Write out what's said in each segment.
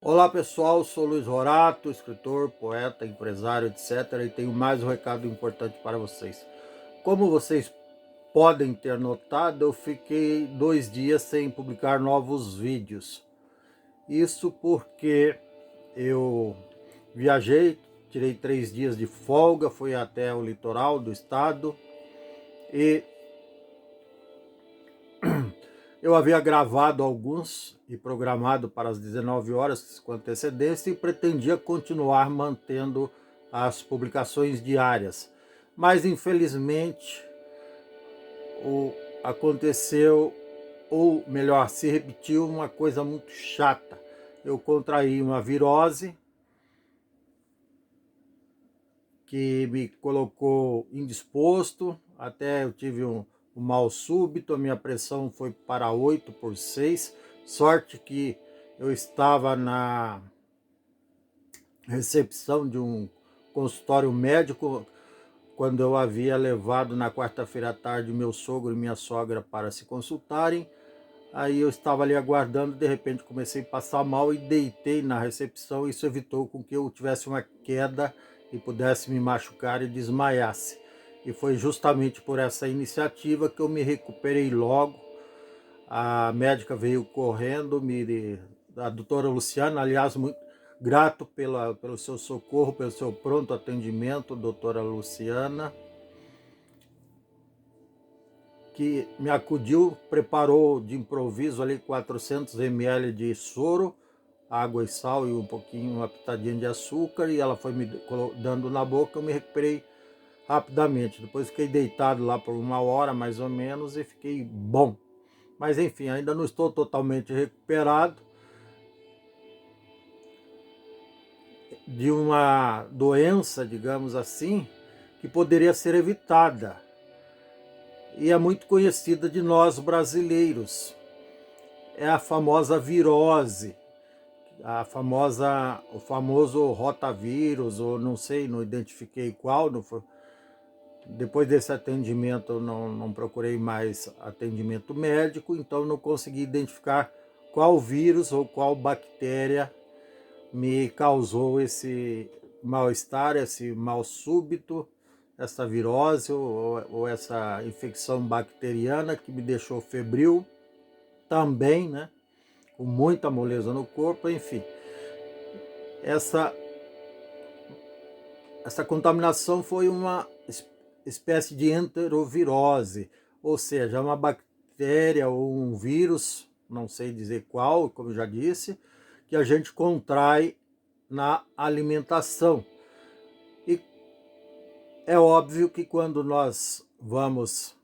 Olá pessoal, sou Luiz Rorato, escritor, poeta, empresário, etc. E tenho mais um recado importante para vocês. Como vocês podem ter notado, eu fiquei 2 dias sem publicar novos vídeos. Isso porque eu viajei, tirei 3 dias de folga, fui até o litoral do estado e eu havia gravado alguns e programado para as 19 horas com antecedência e pretendia continuar mantendo as publicações diárias. Mas infelizmente aconteceu, ou melhor, se repetiu uma coisa muito chata. Eu contraí uma virose que me colocou indisposto, até eu tive um mal súbito, a minha pressão foi para 8/6, sorte que eu estava na recepção de um consultório médico quando eu havia levado na quarta-feira à tarde meu sogro e minha sogra para se consultarem. Aí eu estava ali aguardando, de repente comecei a passar mal e deitei na recepção. Isso evitou com que eu tivesse uma queda e pudesse me machucar e desmaiasse. E foi justamente por essa iniciativa que eu me recuperei logo. A médica veio correndo, a doutora Luciana, aliás, muito grato pelo seu socorro, pelo seu pronto atendimento, doutora Luciana, que me acudiu, preparou de improviso ali 400 ml de soro, água e sal e um pouquinho, uma pitadinha de açúcar, e ela foi me dando na boca. Eu me recuperei rapidamente. Depois fiquei deitado lá por 1 hora mais ou menos e fiquei bom. Mas enfim, ainda não estou totalmente recuperado de uma doença, digamos assim, que poderia ser evitada. E é muito conhecida de nós brasileiros. É a famosa virose, o famoso rotavírus, ou não sei, não identifiquei qual. Não foi. Depois desse atendimento eu não procurei mais atendimento médico, então não consegui identificar qual vírus ou qual bactéria me causou esse mal-estar, esse mal súbito, essa virose ou essa infecção bacteriana que me deixou febril também, né? Com muita moleza no corpo, enfim. Essa, essa contaminação foi uma espécie de enterovirose, ou seja, uma bactéria ou um vírus, não sei dizer qual, como eu já disse, que a gente contrai na alimentação. E é óbvio que quando nós vamos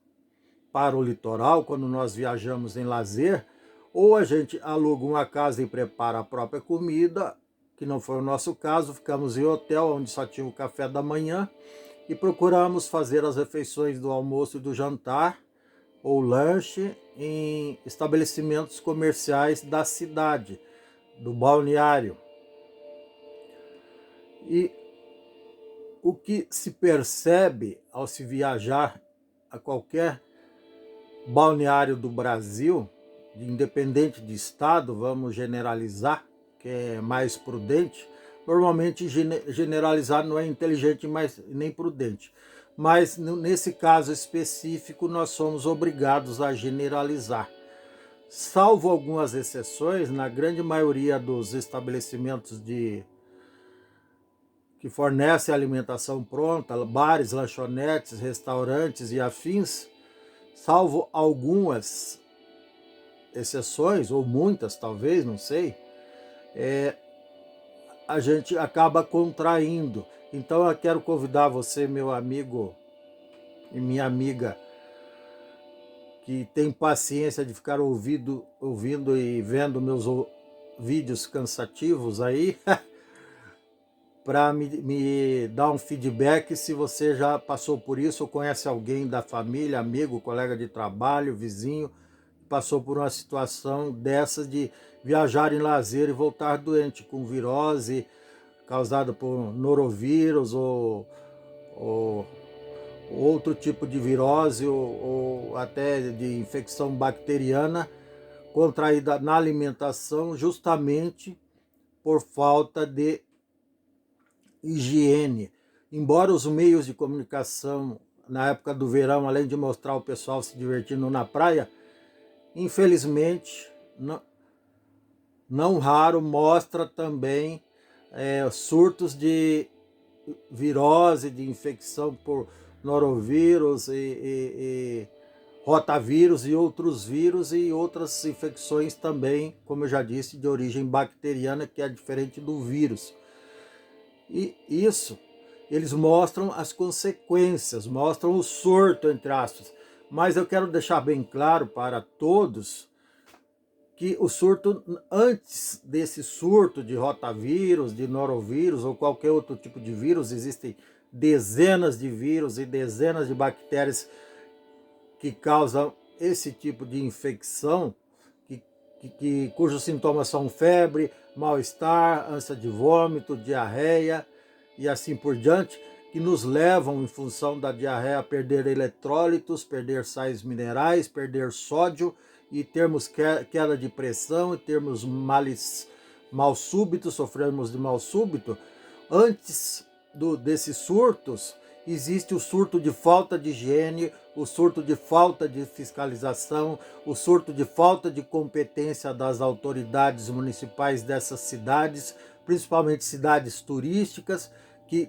para o litoral, quando nós viajamos em lazer, ou a gente aluga uma casa e prepara a própria comida, que não foi o nosso caso, ficamos em hotel onde só tinha o café da manhã e procuramos fazer as refeições do almoço e do jantar ou lanche em estabelecimentos comerciais da cidade, do balneário. E o que se percebe ao se viajar a qualquer balneário do Brasil, independente de estado, vamos generalizar, que é mais prudente. Normalmente generalizar não é inteligente, mas nem prudente. Mas nesse caso específico nós somos obrigados a generalizar. Salvo algumas exceções, na grande maioria dos estabelecimentos que fornecem alimentação pronta, bares, lanchonetes, restaurantes e afins, salvo algumas exceções, ou muitas talvez, não sei, a gente acaba contraindo. Então eu quero convidar você, meu amigo e minha amiga, que tem paciência de ficar ouvindo e vendo meus vídeos cansativos aí, para me dar um feedback se você já passou por isso ou conhece alguém da família, amigo, colega de trabalho, vizinho, que passou por uma situação dessas de viajar em lazer e voltar doente com virose causada por norovírus ou outro tipo de virose ou até de infecção bacteriana contraída na alimentação, justamente por falta de higiene. Embora os meios de comunicação na época do verão, além de mostrar o pessoal se divertindo na praia, infelizmente, não raro mostra também surtos de virose, de infecção por norovírus e rotavírus e outros vírus e outras infecções também, como eu já disse, de origem bacteriana, que é diferente do vírus. E isso, eles mostram as consequências, mostram o surto, entre aspas. Mas eu quero deixar bem claro para todos que o surto, antes desse surto de rotavírus, de norovírus ou qualquer outro tipo de vírus, existem dezenas de vírus e dezenas de bactérias que causam esse tipo de infecção, cujos sintomas são febre, mal-estar, ânsia de vômito, diarreia e assim por diante, que nos levam, em função da diarreia, a perder eletrólitos, perder sais minerais, perder sódio e termos queda de pressão e termos mal súbito, sofrermos de mal súbito. Antes desses surtos, existe o surto de falta de higiene, o surto de falta de fiscalização, o surto de falta de competência das autoridades municipais dessas cidades, principalmente cidades turísticas, que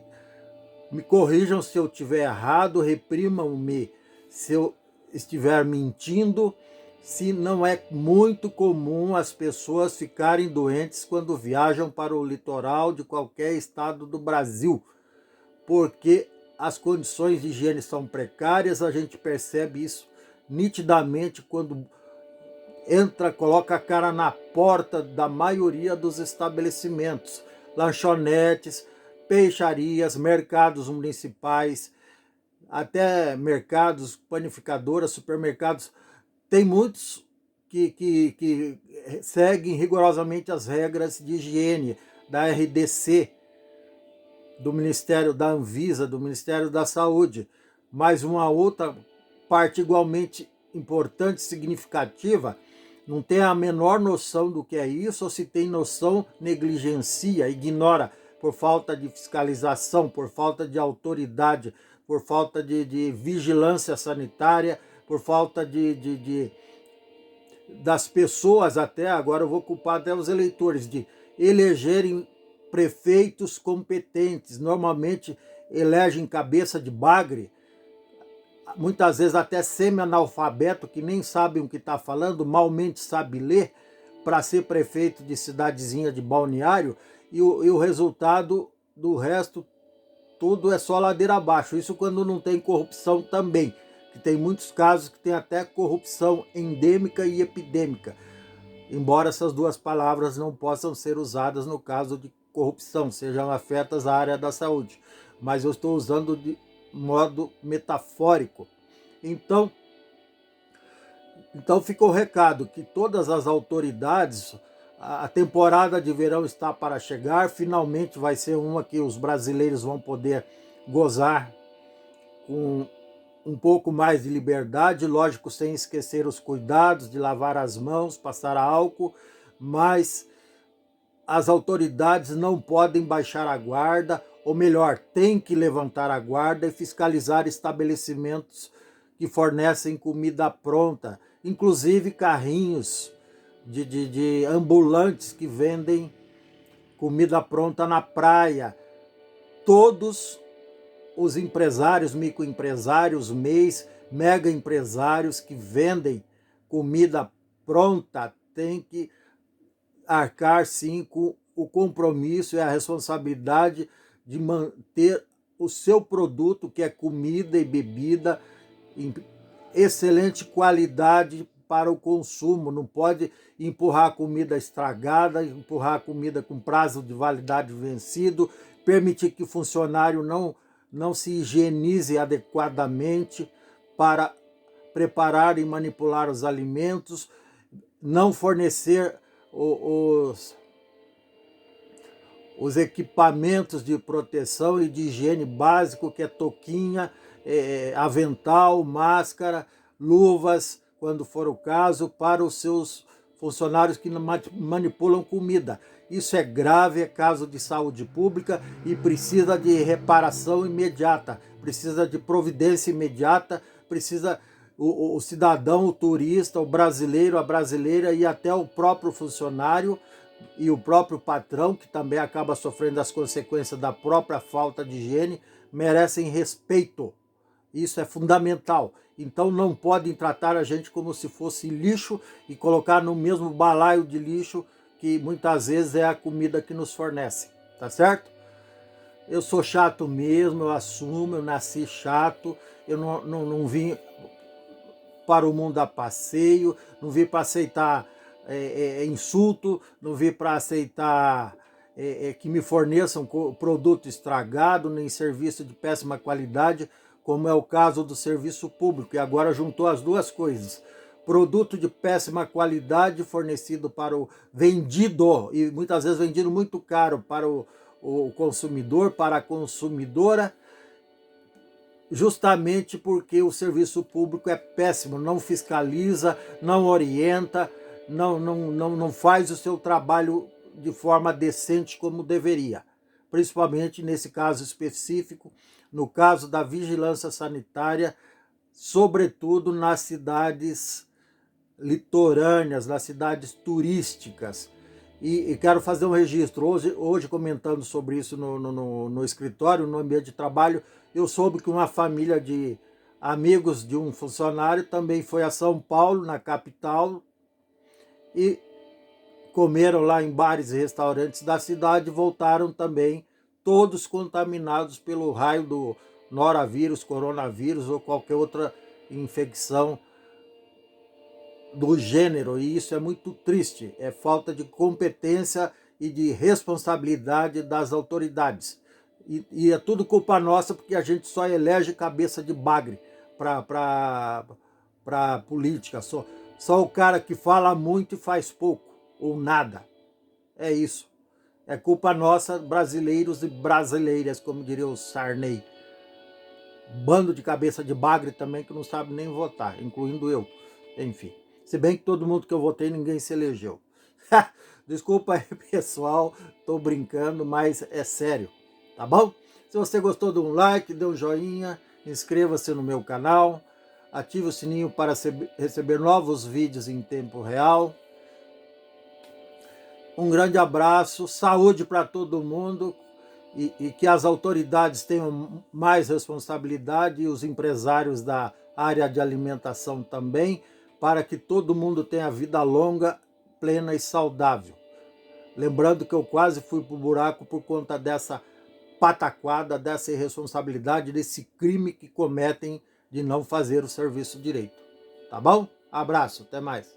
me corrijam se eu estiver errado, reprimam-me se eu estiver mentindo, se não é muito comum as pessoas ficarem doentes quando viajam para o litoral de qualquer estado do Brasil, porque as condições de higiene são precárias, a gente percebe isso nitidamente quando coloca a cara na porta da maioria dos estabelecimentos, lanchonetes, peixarias, mercados municipais, até mercados, panificadoras, supermercados. Tem muitos que seguem rigorosamente as regras de higiene da RDC, do Ministério da Anvisa, do Ministério da Saúde. Mas uma outra parte igualmente importante, significativa, não tem a menor noção do que é isso, ou se tem noção, negligencia, ignora, por falta de fiscalização, por falta de autoridade, por falta de vigilância sanitária, por falta das pessoas, até agora eu vou culpar até os eleitores, de elegerem prefeitos competentes. Normalmente elegem cabeça de bagre, muitas vezes até semi-analfabeto, que nem sabem o que está falando, malmente sabe ler, para ser prefeito de cidadezinha de balneário, e o resultado do resto tudo é só ladeira abaixo. Isso quando não tem corrupção também, que tem muitos casos que tem até corrupção endêmica e epidêmica, embora essas duas palavras não possam ser usadas no caso de corrupção, sejam afetas à área da saúde, mas eu estou usando de modo metafórico. Então fica o recado que todas as autoridades, a temporada de verão está para chegar, finalmente vai ser uma que os brasileiros vão poder gozar com um pouco mais de liberdade, lógico, sem esquecer os cuidados de lavar as mãos, passar álcool, mas as autoridades não podem baixar a guarda, ou melhor, tem que levantar a guarda e fiscalizar estabelecimentos que fornecem comida pronta, inclusive carrinhos de ambulantes que vendem comida pronta na praia. Todos os empresários, microempresários, MEIs, mega empresários que vendem comida pronta têm que arcar sim com o compromisso e a responsabilidade de manter o seu produto, que é comida e bebida, em excelente qualidade para o consumo. Não pode empurrar comida estragada, empurrar comida com prazo de validade vencido, permitir que o funcionário não se higienize adequadamente para preparar e manipular os alimentos, não fornecer os equipamentos de proteção e de higiene básico, que é touquinha, avental, máscara, luvas, quando for o caso, para os seus funcionários que manipulam comida. Isso é grave, é caso de saúde pública e precisa de reparação imediata, precisa de providência imediata, precisa o cidadão, o turista, o brasileiro, a brasileira e até o próprio funcionário e o próprio patrão, que também acaba sofrendo as consequências da própria falta de higiene, merecem respeito. Isso é fundamental. Então não podem tratar a gente como se fosse lixo e colocar no mesmo balaio de lixo que muitas vezes é a comida que nos fornece, tá certo? Eu sou chato mesmo, eu assumo, eu nasci chato, eu não vim para o mundo a passeio, não vim para aceitar insulto, não vim para aceitar que me forneçam produto estragado, nem serviço de péssima qualidade, como é o caso do serviço público, e agora juntou as duas coisas. Produto de péssima qualidade fornecido para o vendido, e muitas vezes vendido muito caro para o consumidor, para a consumidora, justamente porque o serviço público é péssimo, não fiscaliza, não orienta, não faz o seu trabalho de forma decente como deveria. Principalmente nesse caso específico, no caso da vigilância sanitária, sobretudo nas cidades litorâneas, nas cidades turísticas. E quero fazer um registro. Hoje comentando sobre isso no escritório, no ambiente de trabalho, eu soube que uma família de amigos de um funcionário também foi a São Paulo, na capital, e comeram lá em bares e restaurantes da cidade e voltaram também todos contaminados pelo raio do noravírus, coronavírus ou qualquer outra infecção do gênero, e isso é muito triste, é falta de competência e de responsabilidade das autoridades. E é tudo culpa nossa, porque a gente só elege cabeça de bagre para política, só o cara que fala muito e faz pouco, ou nada. É isso. É culpa nossa, brasileiros e brasileiras, como diria o Sarney. Bando de cabeça de bagre também que não sabe nem votar, incluindo eu. Enfim. Se bem que todo mundo que eu votei, ninguém se elegeu. Desculpa aí, pessoal, tô brincando, mas é sério, tá bom? Se você gostou, dê um like, dê um joinha, inscreva-se no meu canal, ative o sininho para receber novos vídeos em tempo real. Um grande abraço, saúde para todo mundo e que as autoridades tenham mais responsabilidade e os empresários da área de alimentação também, para que todo mundo tenha vida longa, plena e saudável. Lembrando que eu quase fui pro buraco por conta dessa pataquada, dessa irresponsabilidade, desse crime que cometem de não fazer o serviço direito. Tá bom? Abraço, até mais.